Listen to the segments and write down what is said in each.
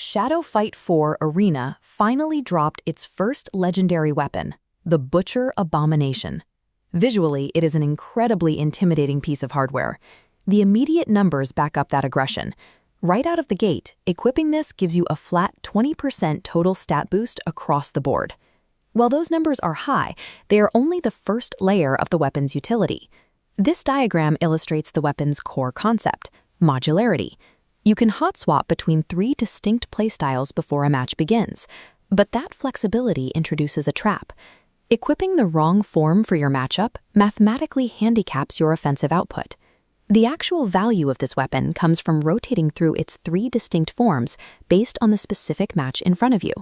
Shadow Fight 4 Arena finally dropped its first legendary weapon, the Butcher Abomination. Visually, it is an incredibly intimidating piece of hardware. The immediate numbers back up that aggression. Right out of the gate, equipping this gives you a flat 20% total stat boost across the board. While those numbers are high, they are only the first layer of the weapon's utility. This diagram illustrates the weapon's core concept, modularity. You can hot swap between 3 distinct playstyles before a match begins, but that flexibility introduces a trap. Equipping the wrong form for your matchup mathematically handicaps your offensive output. The actual value of this weapon comes from rotating through its 3 distinct forms based on the specific match in front of you.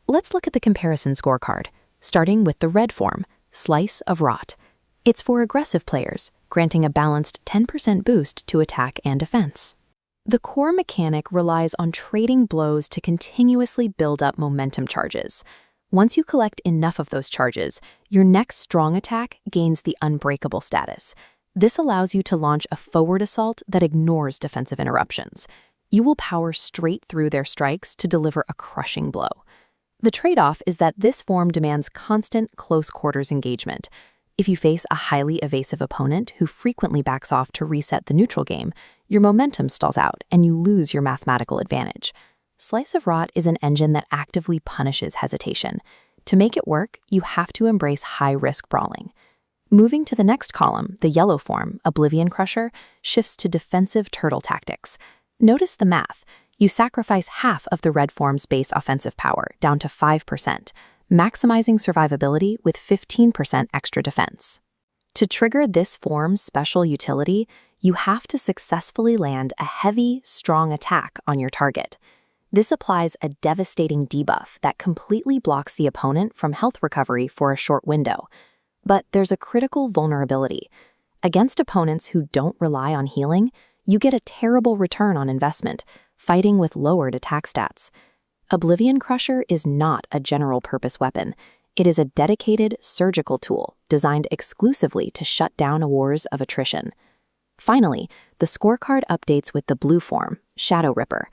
Let's look at the comparison scorecard, starting with the red form, Slice of Rot. It's for aggressive players, granting a balanced 10% boost to attack and defense. The core mechanic relies on trading blows to continuously build up momentum charges. Once you collect enough of those charges, your next strong attack gains the unbreakable status. This allows you to launch a forward assault that ignores defensive interruptions. You will power straight through their strikes to deliver a crushing blow. The trade-off is that this form demands constant close quarters engagement. If you face a highly evasive opponent who frequently backs off to reset the neutral game, your momentum stalls out and you lose your mathematical advantage. Slice of Rot is an engine that actively punishes hesitation. To make it work, you have to embrace high-risk brawling. Moving to the next column, the yellow form, Oblivion Crusher, shifts to defensive turtle tactics. Notice the math. You sacrifice half of the red form's base offensive power, down to 5%, maximizing survivability with 15% extra defense. To trigger this form's special utility, you have to successfully land a heavy, strong attack on your target. This applies a devastating debuff that completely blocks the opponent from health recovery for a short window. But there's a critical vulnerability. Against opponents who don't rely on healing, you get a terrible return on investment, fighting with lowered attack stats. Oblivion Crusher is not a general-purpose weapon. It is a dedicated surgical tool designed exclusively to shut down wars of attrition. Finally, the scorecard updates with the blue form, Shadow Ripper.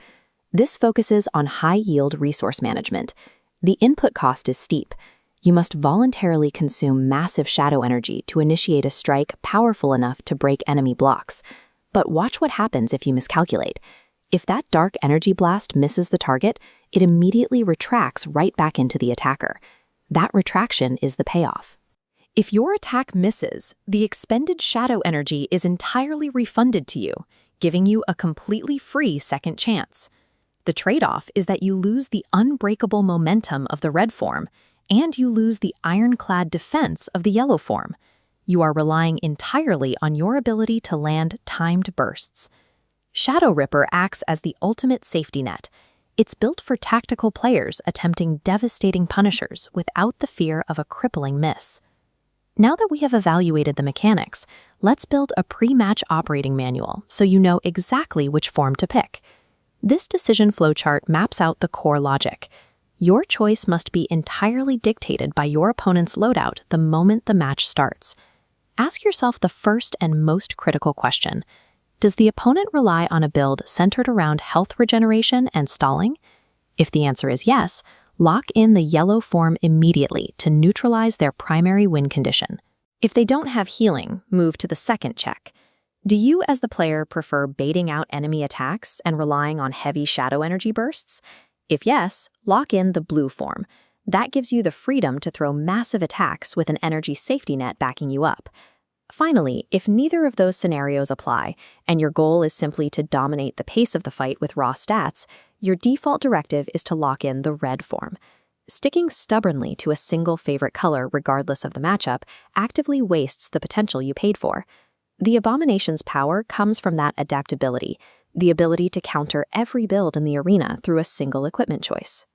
This focuses on high-yield resource management. The input cost is steep. You must voluntarily consume massive shadow energy to initiate a strike powerful enough to break enemy blocks. But watch what happens if you miscalculate. If that dark energy blast misses the target, it immediately retracts right back into the attacker. That retraction is the payoff. If your attack misses, the expended shadow energy is entirely refunded to you, giving you a completely free second chance. The trade-off is that you lose the unbreakable momentum of the red form, and you lose the ironclad defense of the yellow form. You are relying entirely on your ability to land timed bursts. Shadow Ripper acts as the ultimate safety net. It's built for tactical players attempting devastating punishers without the fear of a crippling miss. Now that we have evaluated the mechanics, let's build a pre-match operating manual so you know exactly which form to pick. This decision flowchart maps out the core logic. Your choice must be entirely dictated by your opponent's loadout the moment the match starts. Ask yourself the first and most critical question. Does the opponent rely on a build centered around health regeneration and stalling? If the answer is yes, lock in the yellow form immediately to neutralize their primary win condition. If they don't have healing, move to the second check. Do you, as the player, prefer baiting out enemy attacks and relying on heavy shadow energy bursts? If yes, lock in the blue form. That gives you the freedom to throw massive attacks with an energy safety net backing you up. Finally, if neither of those scenarios apply, and your goal is simply to dominate the pace of the fight with raw stats, your default directive is to lock in the red form. Sticking stubbornly to a single favorite color regardless of the matchup actively wastes the potential you paid for. The Abomination's power comes from that adaptability, the ability to counter every build in the arena through a single equipment choice.